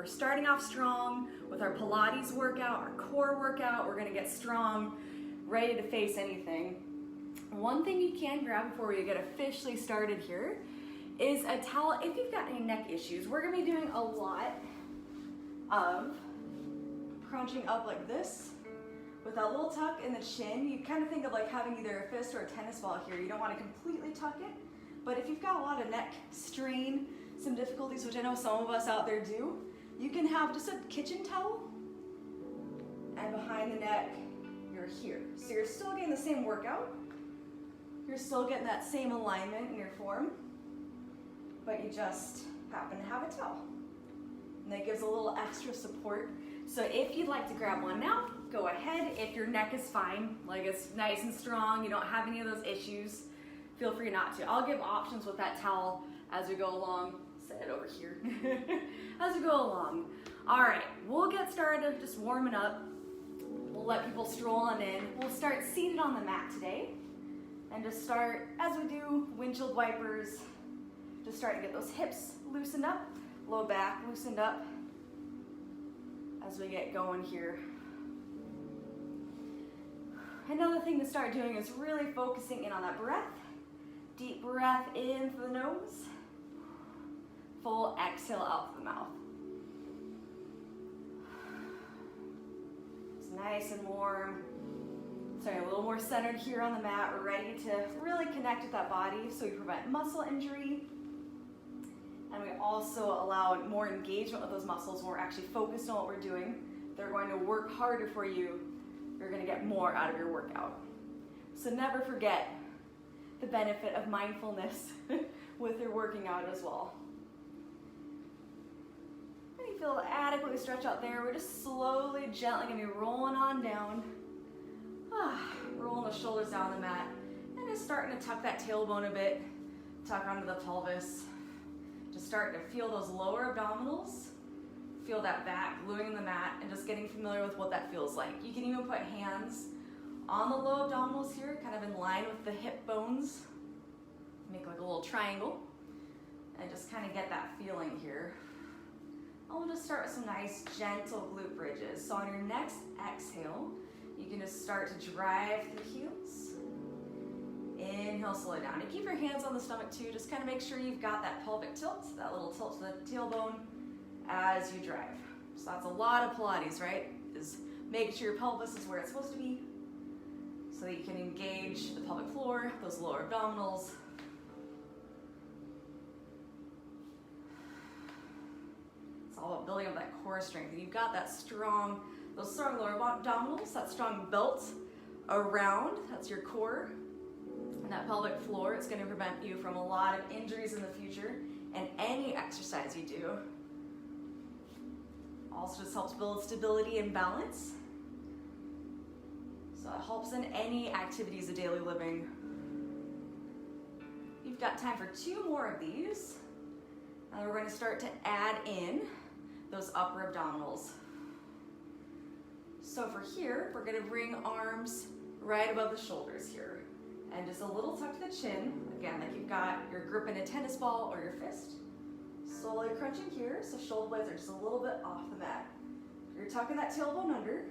We're starting off strong with our Pilates workout, our core workout. We're gonna get strong, ready to face anything. One thing you can grab before we get officially started here is a towel if you've got any neck issues. We're gonna be doing a lot of crunching up like this with that little tuck in the chin. You kind of think of like having either a fist or a tennis ball here. You don't want to completely tuck it, but if you've got a lot of neck strain, some difficulties, which I know some of us out there do, you can have just a kitchen towel, and behind the neck, you're here. So you're still getting the same workout, you're still getting that same alignment in your form, but you just happen to have a towel. And that gives a little extra support. So if you'd like to grab one now, go ahead. If your neck is fine, like it's nice and strong, you don't have any of those issues, feel free not to. I'll give options with that towel as we go along. Set it over here as we go along. All right, we'll get started just warming up. We'll let people stroll on in. We'll start seated on the mat today and just start, as we do, windshield wipers, just start to get those hips loosened up, low back loosened up as we get going here. Another thing to start doing is really focusing in on that breath. Deep breath in through the nose. Full exhale out through the mouth. It's nice and warm. Starting a little more centered here on the mat. We're ready to really connect with that body so we prevent muscle injury. And we also allow more engagement with those muscles when we're actually focused on what we're doing. They're going to work harder for you. You're going to get more out of your workout. So never forget the benefit of mindfulness with your working out as well. And you feel adequately stretched out there. We're just slowly, gently going to be rolling on down. Rolling the shoulders down the mat. And just starting to tuck that tailbone a bit. Tuck onto the pelvis. Just starting to feel those lower abdominals. Feel that back gluing in the mat and just getting familiar with what that feels like. You can even put hands on the low abdominals here, kind of in line with the hip bones. Make like a little triangle and just kind of get that feeling here. And we'll just start with some nice gentle glute bridges. So on your next exhale, you can just start to drive the heels. Inhale, slow it down. And keep your hands on the stomach too. Just kind of make sure you've got that pelvic tilt, that little tilt to the tailbone as you drive. So that's a lot of Pilates, right? Is making sure your pelvis is where it's supposed to be so that you can engage the pelvic floor, those lower abdominals. It's all about building up that core strength. And you've got that strong, those strong lower abdominals, that strong belt around, that's your core. And that pelvic floor, it's going to prevent you from a lot of injuries in the future and any exercise you do. Also just helps build stability and balance. So it helps in any activities of daily living. You've got time for 2 more of these. And we're going to start to add in those upper abdominals. So for here, we're going to bring arms right above the shoulders here. And just a little tuck to the chin. Again, like you've got your grip in a tennis ball or your fist. Slowly crunching here, so shoulder blades are just a little bit off the mat. You're tucking that tailbone under.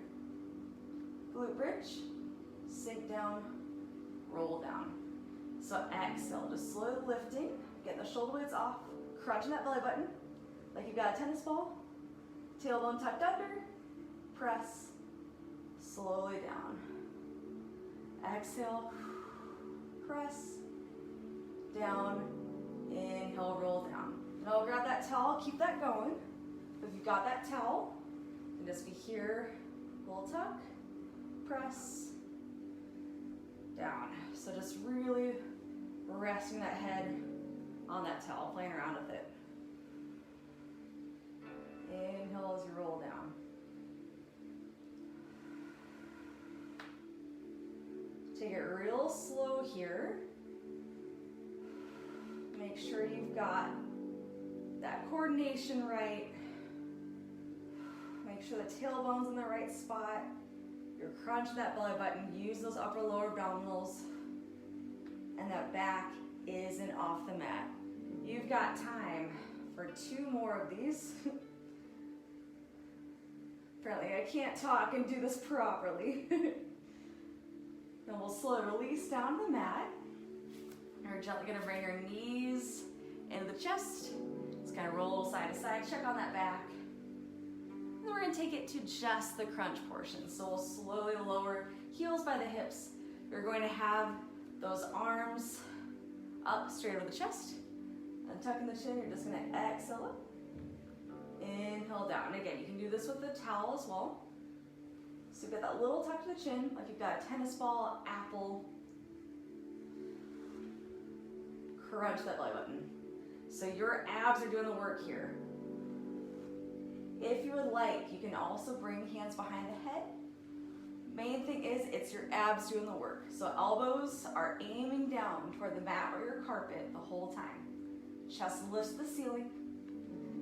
Glute bridge, sink down, roll down. So exhale, just slowly lifting, getting the shoulder blades off, crunching that belly button like you've got a tennis ball. Tailbone tucked under, press, slowly down. Exhale, press, down, inhale, roll down. Now grab that towel, keep that going. If you've got that towel, you can just be here, little tuck, press, down. So just really resting that head on that towel, playing around with it. Inhale as you roll down. Take it real slow here. Make sure you've got that coordination right. Make sure the tailbone's in the right spot. You're crunching that belly button. Use those upper lower abdominals. And that back isn't off the mat. You've got time for 2 more of these. friendly. I can't talk and do this properly. Then we'll slowly release down to the mat. And we're gently gonna bring our knees into the chest. Just kind of roll side to side, check on that back. And then we're gonna take it to just the crunch portion. So we'll slowly lower heels by the hips. You're going to have those arms up straight over the chest. And tucking the chin, you're just gonna exhale up. Inhale down. And again, you can do this with the towel as well. So you've got that little tuck to the chin, like you've got a tennis ball, apple. Crunch that belly button. So your abs are doing the work here. If you would like, you can also bring hands behind the head. Main thing is, it's your abs doing the work. So elbows are aiming down toward the mat or your carpet the whole time. Chest lifts to the ceiling.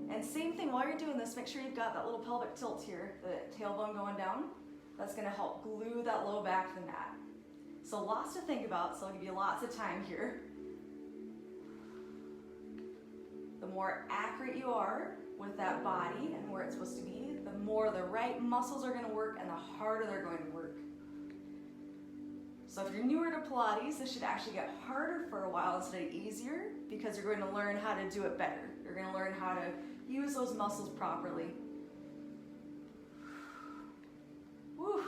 And same thing, while you're doing this, make sure you've got that little pelvic tilt here, the tailbone going down. That's gonna help glue that low back to the mat. So lots to think about, so I'll give you lots of time here. The more accurate you are with that body and where it's supposed to be, the more the right muscles are gonna work and the harder they're going to work. So if you're newer to Pilates, this should actually get harder for a while instead of easier, because you're going to learn how to do it better. You're going to learn how to use those muscles properly. Woo.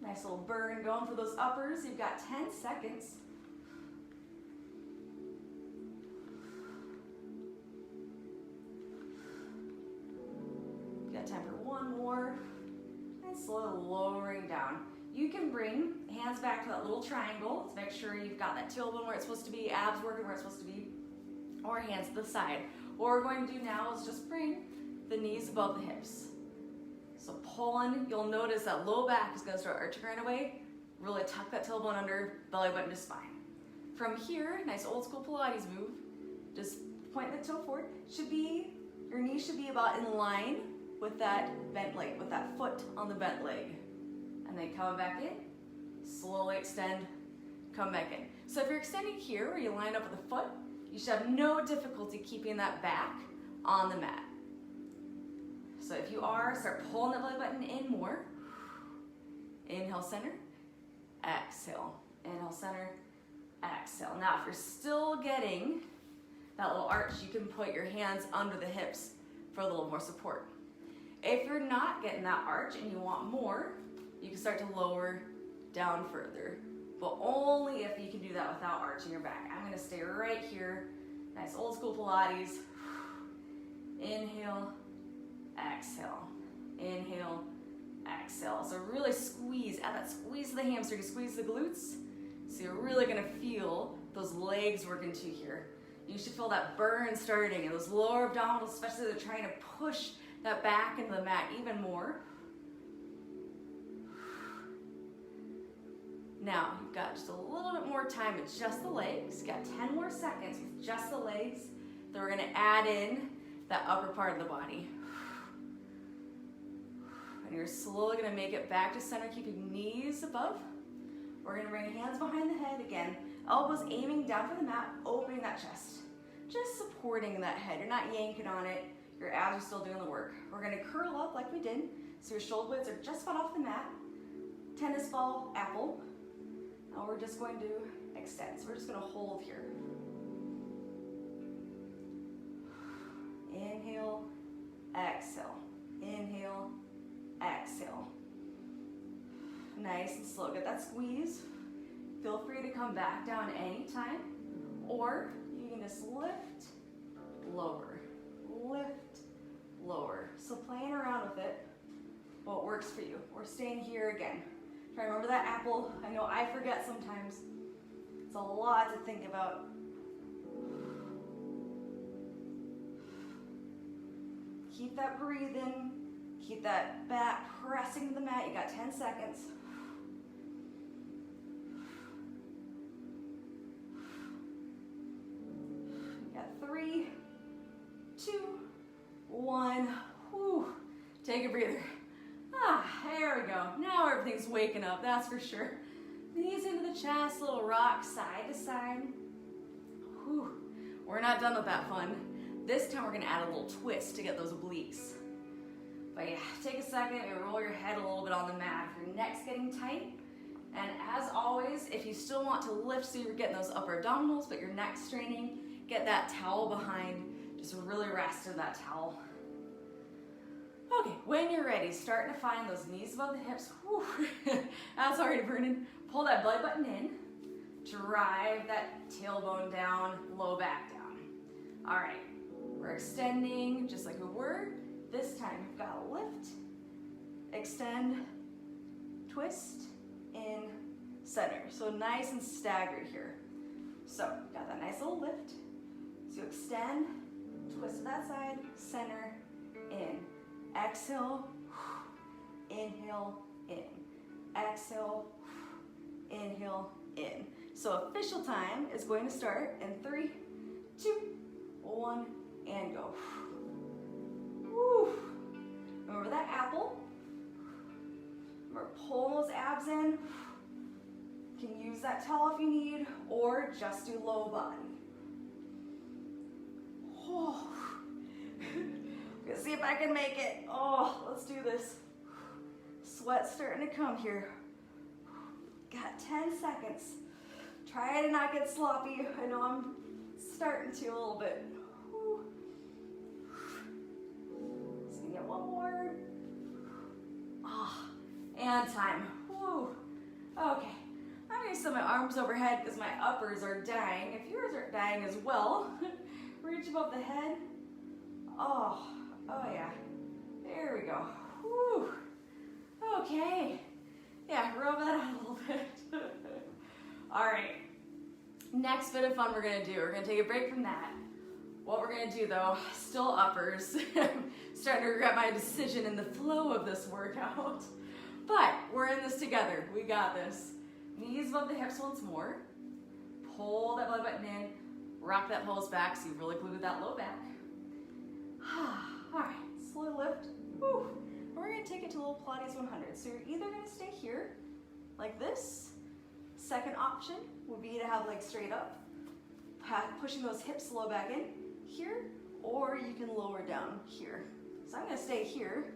Nice little burn going for those uppers. You've got 10 seconds. You've got time for one more. And slowly lowering down. You can bring hands back to that little triangle to make sure you've got that tailbone where it's supposed to be, abs working where it's supposed to be, or hands to the side. What we're going to do now is just bring the knees above the hips. So pulling, you'll notice that low back is going to start arching right away. Really tuck that tailbone under, belly button to spine. From here, nice old school Pilates move. Just point the toe forward. Your knee should be about in line with that bent leg, with that foot on the bent leg. And then come back in, slowly extend, come back in. So if you're extending here where you line up with the foot, you should have no difficulty keeping that back on the mat. So if you are, start pulling the belly button in more. Inhale, center, exhale. Inhale, center, exhale. Now if you're still getting that little arch, you can put your hands under the hips for a little more support. If you're not getting that arch and you want more, you can start to lower down further, but only if you can do that without arching your back. I'm gonna stay right here. Nice old school Pilates. Inhale, exhale. Inhale, exhale. So really squeeze, add that squeeze of the hamstring, squeeze the glutes. So you're really gonna feel those legs working too here. You should feel that burn starting, and those lower abdominals, especially they're trying to push that back into the mat even more. Now, you've got just a little bit more time with just the legs. You've got 10 more seconds with just the legs. Then we're gonna add in that upper part of the body. And you're slowly gonna make it back to center, keeping knees above. We're gonna bring hands behind the head again. Elbows aiming down for the mat, opening that chest. Just supporting that head. You're not yanking on it. Your abs are still doing the work. We're gonna curl up like we did. So your shoulder blades are just about off the mat. Tennis ball, apple. Now we're just going to extend. So we're just gonna hold here. Inhale, exhale. Inhale, exhale. Nice and slow. Get that squeeze. Feel free to come back down anytime, or you can just lift, lower, lift, lower. So playing around with it, what works for you. We're staying here again. Try to remember that apple. I know I forget sometimes. It's a lot to think about. Keep that breathing. Keep that back pressing to the mat. You got 10 seconds. You got 3, 2, 1. Whew. Take a breather. There we go. Now everything's waking up, that's for sure. Knees into the chest, little rock side to side. Whew. We're not done with that fun. This time we're gonna add a little twist to get those obliques. But yeah, take a second and roll your head a little bit on the mat. If your neck's getting tight, and as always, if you still want to lift so you're getting those upper abdominals, but your neck's straining, get that towel behind. Just really rest in that towel. Okay, when you're ready, starting to find those knees above the hips. Whew. That's already burning. Pull that belly button in. Drive that tailbone down, low back down. All right, we're extending just like we were. This time you've got to lift, extend, twist, in, center. So nice and staggered here. So got that nice little lift. So you extend, twist to that side, center, in. Exhale, inhale, in. Exhale, inhale, in. So official time is going to start in 3, 2, 1, and go. Woo. Remember that apple. Remember pulling those abs in. You can use that towel if you need, or just do low body. Oh. Let's see if I can make it. Oh, let's do this. Sweat's starting to come here. Got 10 seconds. Try to not get sloppy. I know I'm starting to a little bit. Just gonna get one more. Ah, and time. Woo. Okay. I'm gonna set my arms overhead because my uppers are dying. If yours are dying as well, reach above the head. Oh yeah. There we go. Woo. Okay. Yeah, rub that out a little bit. All right. Next bit of fun we're gonna do. We're gonna take a break from that. What we're gonna do though, still uppers. Starting to regret my decision in the flow of this workout. But we're in this together. We got this. Knees above the hips once more. Pull that belly button in. Rock that pelvis back so you've really glued that low back. All right, slowly lift. Whew. We're gonna take it to a little Pilates 100. So you're either gonna stay here, like this. Second option would be to have legs straight up, pushing those hips low back in here, or you can lower down here. So I'm gonna stay here,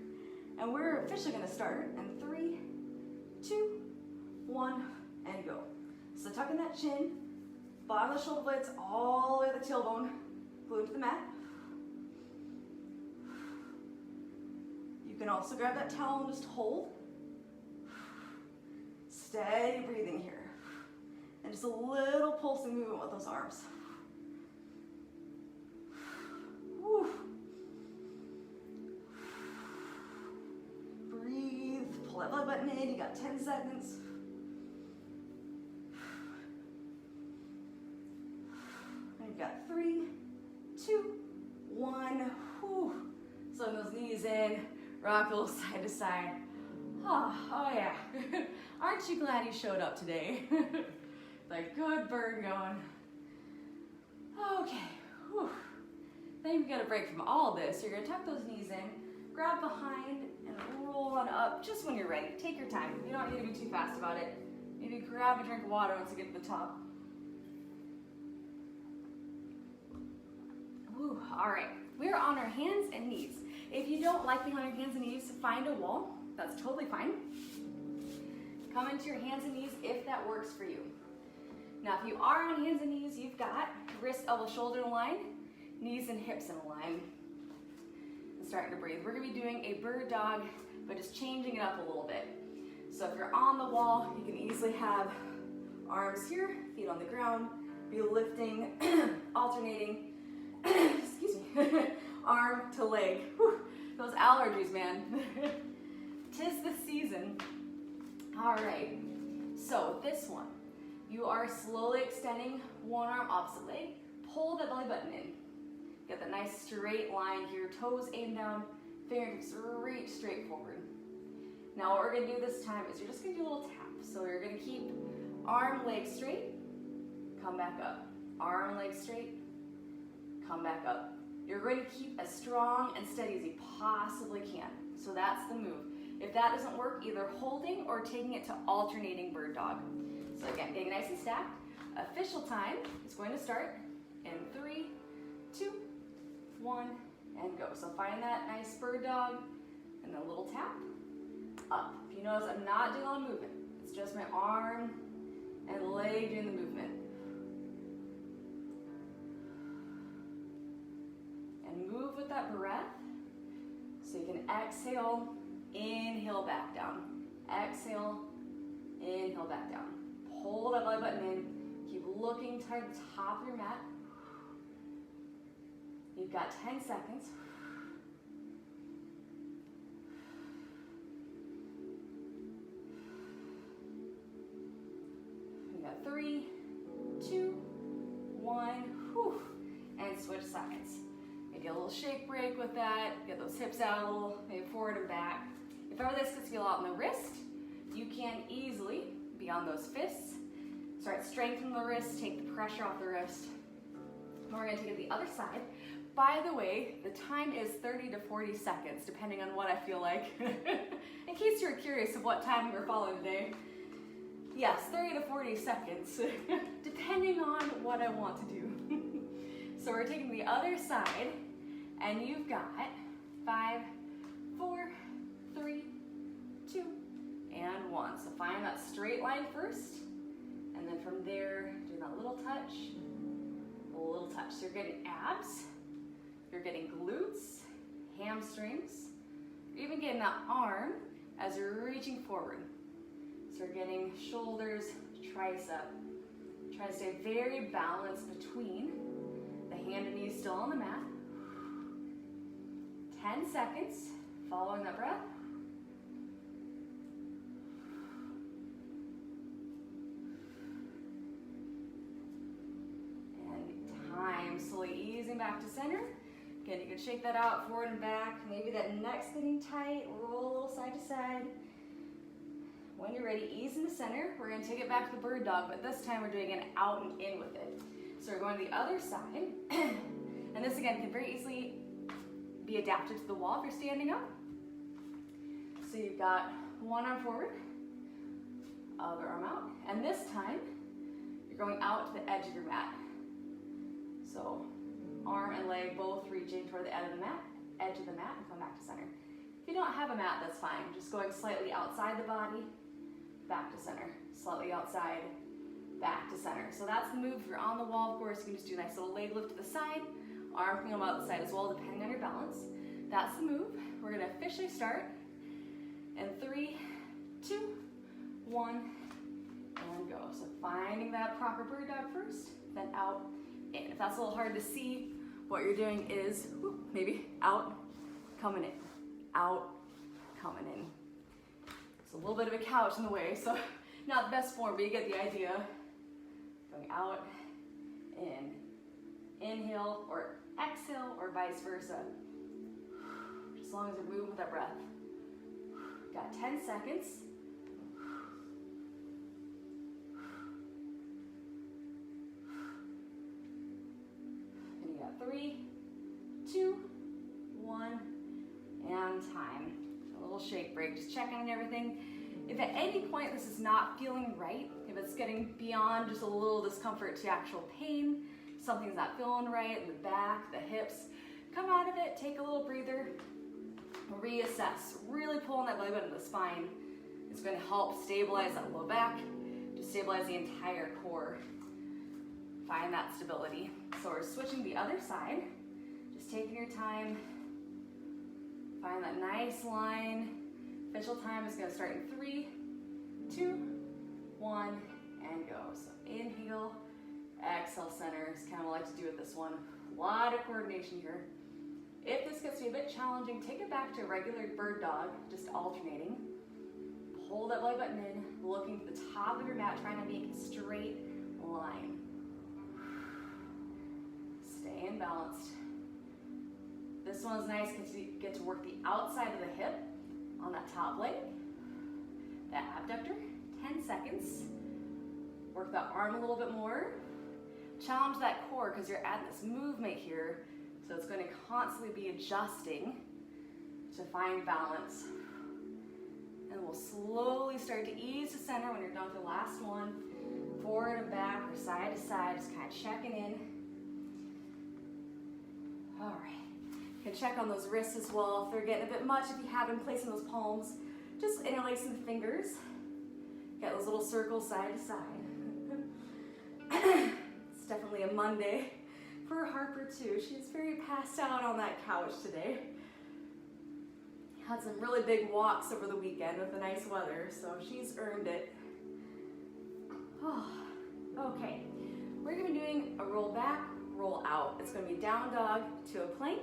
and we're officially gonna start in 3, 2, 1, and go. So tuck in that chin, bottom of the shoulder blades all the way to the tailbone, glue into the mat. You can also grab that towel and just hold. Steady breathing here. And just a little pulsing movement with those arms. Whew. Breathe, pull that belly button in, you got 10 seconds. And you've got 3, 2, 1. Whew. Slowing those knees in, rock a little side to side. Oh yeah. Aren't you glad you showed up today? Like good burn going. Okay. Whew. Then you get a break from all this. You're gonna tuck those knees in, grab behind, and roll on up just when you're ready. Take your time. You don't need to be too fast about it. Maybe grab a drink of water once you get to the top. Whew. All right. We are on our hands and knees. If you don't like being on your hands and knees, find a wall. That's totally fine. Come into your hands and knees if that works for you. Now, if you are on hands and knees, you've got wrist, elbow, shoulder in a line, knees and hips in a line. And starting to breathe. We're gonna be doing a bird dog, but just changing it up a little bit. So if you're on the wall, you can easily have arms here, feet on the ground, be lifting, alternating, excuse me, arm to leg. Whew, those allergies, man. 'Tis the season. All right, so this one, you are slowly extending one arm opposite leg, pull that belly button in. Get that nice straight line here, toes aim down, fingertips reach straight forward. Now what we're gonna do this time is you're just gonna do a little tap. So you're gonna keep arm, leg straight, come back up. Arm, leg straight, come back up. You're going to keep as strong and steady as you possibly can. So that's the move. If that doesn't work, either holding or taking it to alternating bird dog. So again, getting nice and stacked. Official time is going to start in 3, 2, 1, and go. So find that nice bird dog. and then a little tap, up. If you notice, I'm not doing all the movement. It's just my arm and leg doing the movement. And move with that breath. So you can exhale, inhale back down. Exhale, inhale back down. Pull that belly button in. Keep looking toward the top of your mat. You've got 10 seconds. You got 3, 2, 1, whew, and switch sides. Maybe a little shake break with that. Get those hips out a little, maybe forward and back. If ever this gets you a lot in the wrist, you can easily be on those fists. Start strengthening the wrist, take the pressure off the wrist. Now we're gonna take it to the other side. By the way, the time is 30 to 40 seconds, depending on what I feel like. In case you're curious of what time we're following today. Yes, 30 to 40 seconds, depending on what I want to do. So we're taking the other side, and you've got 5, 4, 3, 2, and 1. So find that straight line first, and then from there, do that little touch, a little touch. So you're getting abs, you're getting glutes, hamstrings, you're even getting that arm as you're reaching forward. So you're getting shoulders, tricep. Try to stay very balanced between the hand and knee still on the mat. 10 seconds, following that breath. And time, slowly easing back to center. Again, you can shake that out forward and back. Maybe that neck's getting tight, roll a little side to side. When you're ready, ease into center. We're gonna take it back to the bird dog, but this time we're doing an out and in with it. So we're going to the other side. And this again can very easily be adapted to the wall if you're standing up. So you've got one arm forward, other arm out. And this time, you're going out to the edge of your mat. So arm and leg both reaching toward the edge of the mat, and come back to center. If you don't have a mat, that's fine. Just going slightly outside the body, back to center. Slightly outside, back to center. So that's the move. If you're on the wall, of course, you can just do a nice little leg lift to the side. Arm can come out the side as well, depending on your balance. That's the move. We're gonna officially start in 3, 2, 1, and go. So finding that proper bird dog first, then out, in. If that's a little hard to see, what you're doing is maybe out, coming in, out, coming in. It's a little bit of a couch in the way, so not the best form, but you get the idea. Going out, in, inhale, or exhale, or vice versa. As long as you're moving with that breath. Got 10 seconds. And you got 3, 2, 1, and time. A little shake break, just checking on everything. If at any point this is not feeling right, if it's getting beyond just a little discomfort to actual pain, something's not feeling right in the back, the hips, come out of it, take a little breather, reassess. Really pulling that belly button to the spine is going to help stabilize that low back, to stabilize the entire core. Find that stability. So we're switching the other side, just taking your time. Find that nice line. Official time is going to start in 3, 2, 1, and go. So inhale, exhale, center. It's kind of what I like to do with this one. A lot of coordination here. If this gets to be a bit challenging, take it back to a regular bird dog, just alternating. Pull that belly button in, looking to the top of your mat, trying to make a straight line. Staying balanced. This one's nice because you get to work the outside of the hip on that top leg, that abductor, 10 seconds. Work that arm a little bit more. Challenge that core because you're adding this movement here, so it's going to constantly be adjusting to find balance. And we'll slowly start to ease to center when you're done with the last one. Forward and back or side to side, just kind of checking in. All right. You can check on those wrists as well. If they're getting a bit much, if you have been placing those palms, just interlacing the fingers. Get those little circles side to side. It's definitely a Monday for Harper too. She's very passed out on that couch today. Had some really big walks over the weekend with the nice weather, so she's earned it. Oh, okay, we're gonna be doing a roll back, roll out. It's gonna be down dog to a plank.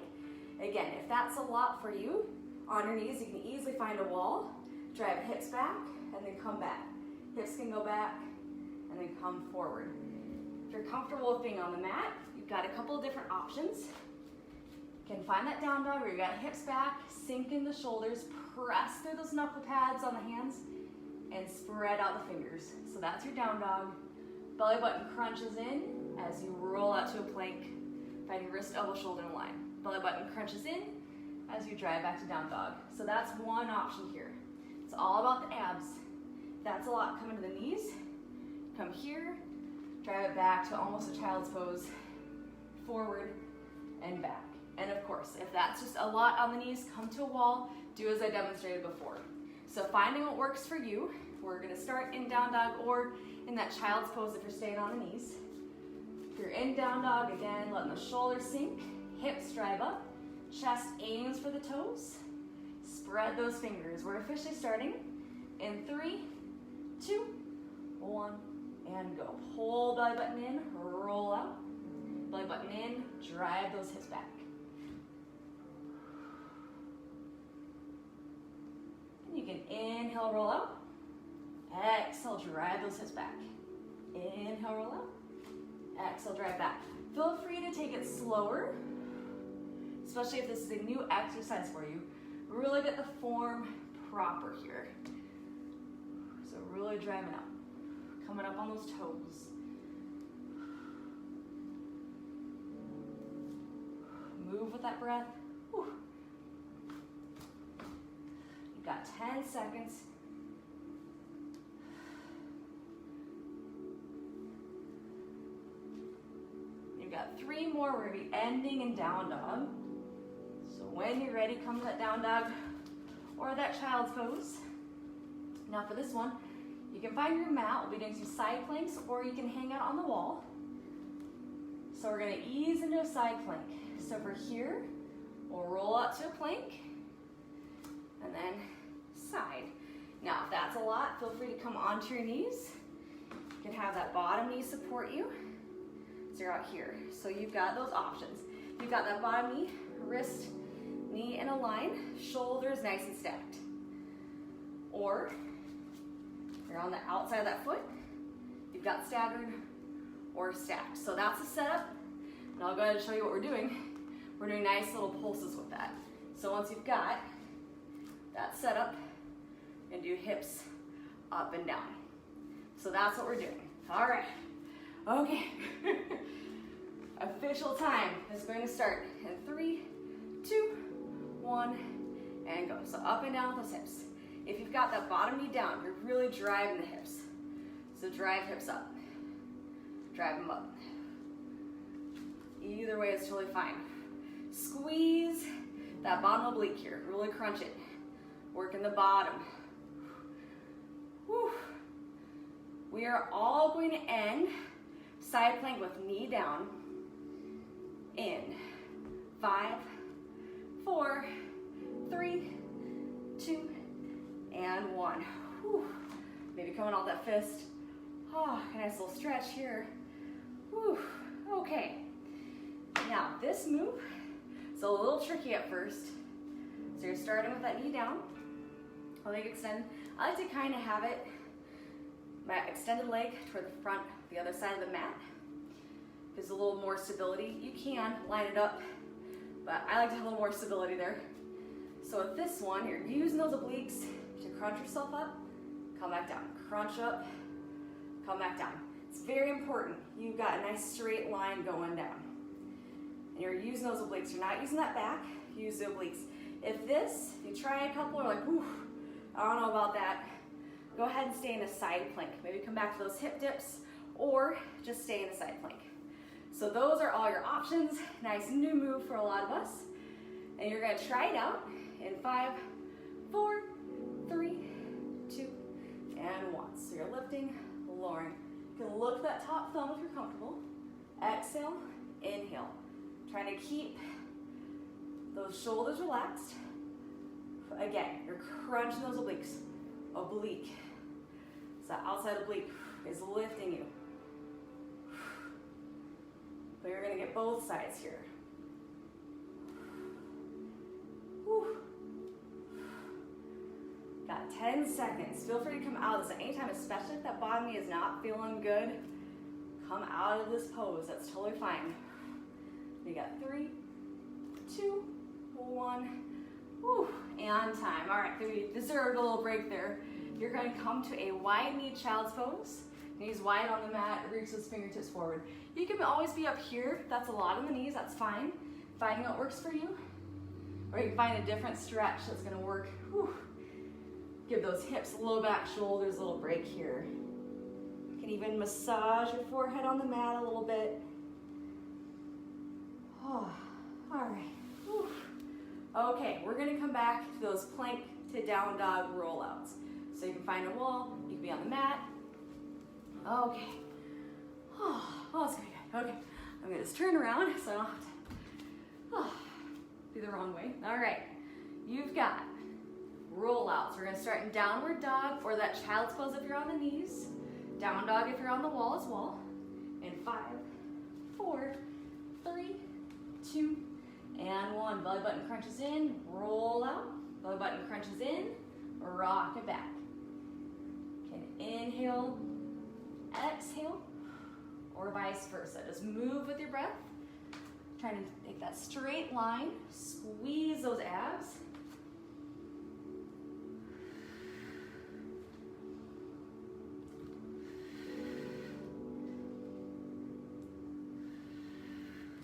Again, if that's a lot for you, on your knees, you can easily find a wall, drive hips back, and then come back. Hips can go back, and then come forward. If you're comfortable with being on the mat, you've got a couple of different options. You can find that down dog where you got hips back, sink in the shoulders, press through those knuckle pads on the hands, and spread out the fingers. So that's your down dog. Belly button crunches in as you roll out to a plank. Find your wrist, elbow, shoulder in line. Belly button crunches in as you drive back to down dog. So that's one option here. It's all about the abs. That's a lot coming to the knees. Come here, drive it back to almost a child's pose, forward and back. And of course, if that's just a lot on the knees, come to a wall, do as I demonstrated before. So finding what works for you, we're gonna start in down dog or in that child's pose if you're staying on the knees. If you're in down dog, again, letting the shoulders sink, hips drive up, chest aims for the toes, spread those fingers. We're officially starting in 3, 2, 1, and go. Pull belly button in, roll out, belly button in, drive those hips back. You can inhale, roll out. Exhale, drive those hips back. Inhale, roll out. Exhale, drive back. Feel free to take it slower, especially if this is a new exercise for you. Really get the form proper here. So really driving up. Coming up on those toes. Move with that breath. Whew. Got 10 seconds. You've got 3 more. We're gonna be ending in down dog. So when you're ready, come to that down dog or that child's pose. Now for this one, you can find your mat. We'll be doing some side planks or you can hang out on the wall. So we're gonna ease into a side plank. So for here, we'll roll out to a plank and then side. Now, if that's a lot, feel free to come onto your knees. You can have that bottom knee support you. So you're out here. So you've got those options. You've got that bottom knee, wrist, knee in a line, shoulders nice and stacked. Or you're on the outside of that foot. You've got staggered or stacked. So that's the setup. And I'll go ahead and show you what we're doing. We're doing nice little pulses with that. So once you've got that setup, and do hips up and down. So that's what we're doing. All right. Okay. Official time is going to start in 3, 2, 1, and go. So up and down with those hips. If you've got that bottom knee down, you're really driving the hips. So drive hips up. Drive them up. Either way is totally fine. Squeeze that bottom oblique here. Really crunch it. Working the bottom. Whew. We are all going to end side plank with knee down in 5, 4, 3, 2, and 1. Whew. Maybe coming off that fist. Oh, nice little stretch here. Whew. Okay. Now this move is a little tricky at first. So you're starting with that knee down. I'll leg extend. I like to kind of have it, my extended leg toward the front, the other side of the mat. Gives a little more stability. You can line it up, but I like to have a little more stability there. So with this one, you're using those obliques to crunch yourself up, come back down. Crunch up, come back down. It's very important. You've got a nice straight line going down. And you're using those obliques. You're not using that back, use the obliques. If you try a couple, are like, ooh, I don't know about that. Go ahead and stay in a side plank. Maybe come back to those hip dips or just stay in a side plank. So those are all your options. Nice new move for a lot of us. And you're gonna try it out in 5, 4, 3, 2, and 1. So you're lifting, lowering. You can look that top thumb if you're comfortable. Exhale, inhale. Trying to keep those shoulders relaxed. Again, you're crunching those obliques. Oblique. So that outside oblique is lifting you. But you're gonna get both sides here. Whew. Got 10 seconds. Feel free to come out of this anytime, especially if that bottom knee is not feeling good. Come out of this pose, that's totally fine. You got 3, 2, 1, whew, and time. All right, so you deserved a little break there. You're gonna come to a wide knee child's pose. Knees wide on the mat, reach those fingertips forward. You can always be up here. If that's a lot on the knees, that's fine. Finding what works for you. Or you can find a different stretch that's gonna work. Whew. Give those hips, low back, shoulders a little break here. You can even massage your forehead on the mat a little bit. Oh, all right. Whew. Okay, we're gonna come back to those plank to down dog rollouts. So you can find a wall, you can be on the mat. Okay. Oh, that's gonna be good. Okay, I'm gonna just turn around so I don't have to do the wrong way. All right, you've got rollouts. We're gonna start in downward dog or that child's pose if you're on the knees. Down dog if you're on the wall as well. In 5, 4, 3, 2, and 1. Belly button crunches in, roll out. Belly button crunches in, rock it back. Can inhale, exhale, or vice versa. Just move with your breath. Trying to make that straight line. Squeeze those abs.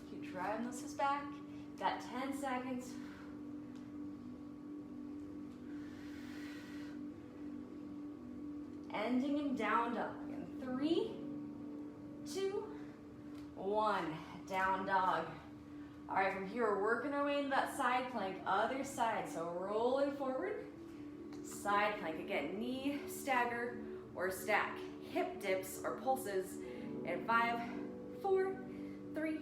Keep driving those hips back. Got 10 seconds. Ending in down dog. In 3, 2, 1. Down dog. All right, from here, we're working our way into that side plank, other side. So rolling forward, side plank. Again, knee stagger or stack. Hip dips or pulses in 5, 4, 3,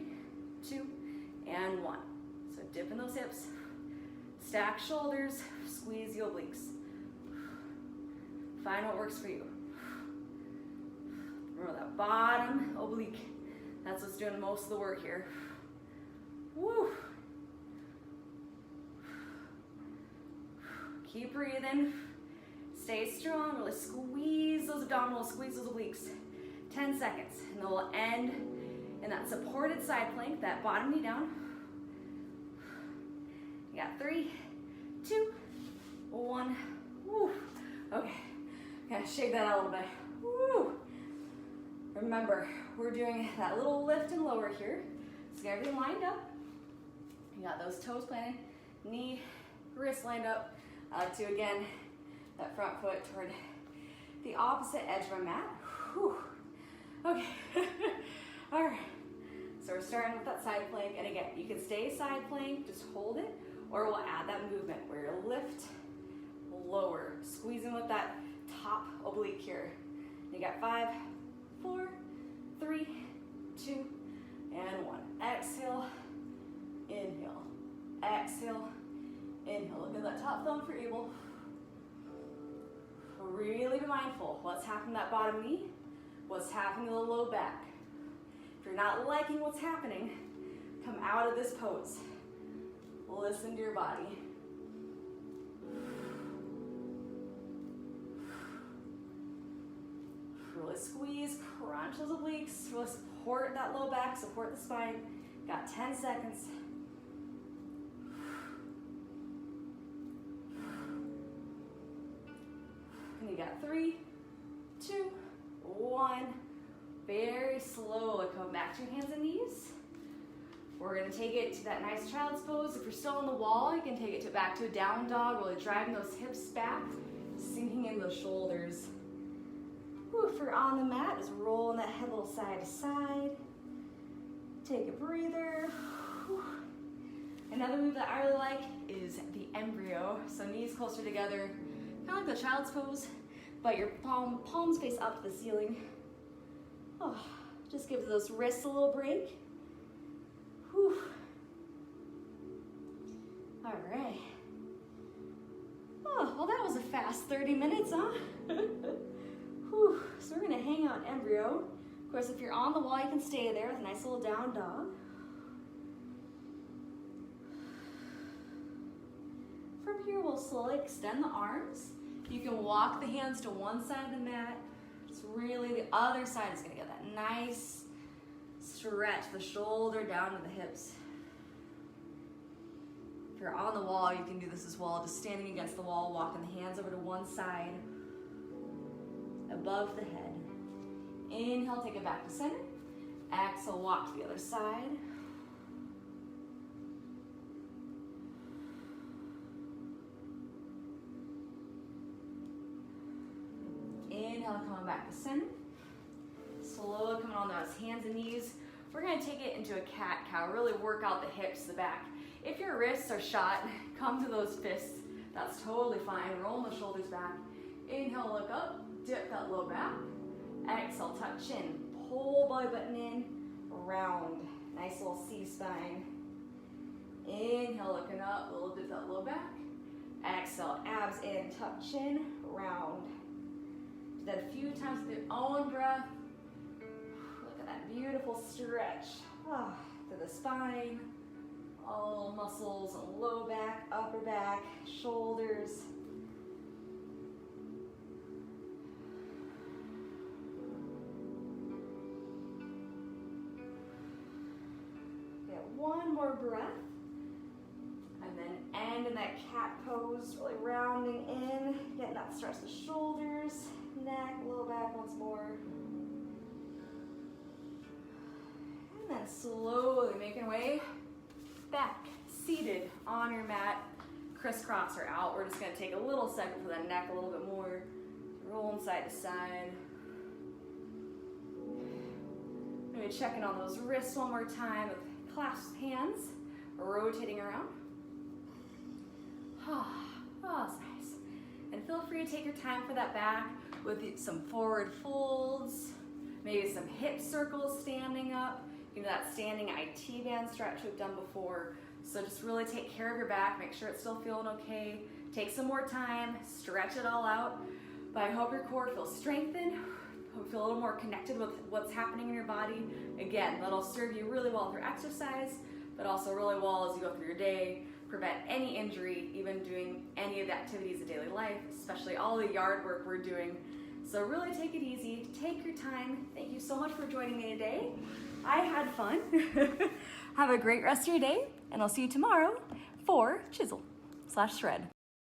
2, and 1. So dip in those hips, stack shoulders, squeeze the obliques. Find what works for you. Remember that bottom oblique. That's what's doing most of the work here. Woo. Keep breathing. Stay strong. Really squeeze those abdominals, squeeze those obliques. 10 seconds. And then we'll end in that supported side plank, that bottom knee down. You got 3, 2, 1. Woo. Okay. Gotta shake that out a little bit. Woo. Remember, we're doing that little lift and lower here. So get everything lined up. You got those toes planted, knee, wrist lined up. I like to, again, that front foot toward the opposite edge of our mat. Whew. Okay. All right. So we're starting with that side plank. And again, you can stay side plank, just hold it, or we'll add that movement where you lift, lower, squeezing with that top oblique here. You got 5, 4, 3, 2, and 1. Exhale, inhale, exhale, inhale. Look at that top thumb if you're able. Really be mindful what's happening to that bottom knee, what's happening to the low back. If you're not liking what's happening, come out of this pose. Listen to your body. Really squeeze, crunch those obliques, really support that low back, support the spine. Got 10 seconds. And you got 3, 2, 1. Very slowly come back to your hands and knees. We're gonna take it to that nice child's pose. If you're still on the wall, you can take it back to a down dog, really driving those hips back, sinking in those shoulders. Whew, if you're on the mat, just rolling that head a little side to side. Take a breather. Whew. Another move that I really like is the embryo. So knees closer together, kind of like the child's pose, but your palms face up to the ceiling. Oh, just give those wrists a little break. Whew. All right. Oh, well that was a fast 30 minutes, huh? Whew. So we're gonna hang out in embryo. Of course, if you're on the wall, you can stay there with a nice little down dog. From here, we'll slowly extend the arms. You can walk the hands to one side of the mat. Just really, the other side is gonna get that nice stretch, the shoulder down to the hips. If you're on the wall, you can do this as well. Just standing against the wall, walking the hands over to one side, above the head. Inhale, take it back to center. Exhale, walk to the other side. Inhale, coming back to center. Slowly coming on those hands and knees. We're gonna take it into a cat-cow, really work out the hips, the back. If your wrists are shot, come to those fists. That's totally fine. Roll the shoulders back. Inhale, look up, dip that low back. Exhale, tuck chin, pull belly button in, round. Nice little C-spine. Inhale, looking up, little dip that low back. Exhale, abs in, tuck chin, round. Do that a few times with your own breath. Look at that beautiful stretch to the spine. All muscles, low back, upper back, shoulders. Get one more breath. And then end in that cat pose, really rounding in, getting that stretch the shoulders, neck, low back once more. And then slowly making way back, seated on your mat, crisscross or out. We're just gonna take a little second for the neck a little bit more. Rolling side to side. Maybe checking on those wrists one more time with clasped hands, rotating around. Oh, that's nice. And feel free to take your time for that back with some forward folds, maybe some hip circles standing up. You know, that standing IT band stretch we've done before. So just really take care of your back, make sure it's still feeling okay. Take some more time, stretch it all out. But I hope your core feels strengthened, hope you feel a little more connected with what's happening in your body. Again, that'll serve you really well through exercise, but also really well as you go through your day, prevent any injury, even doing any of the activities of daily life, especially all the yard work we're doing. So really take it easy, take your time. Thank you so much for joining me today. I had fun. Have a great rest of your day, and I'll see you tomorrow for chisel/shred.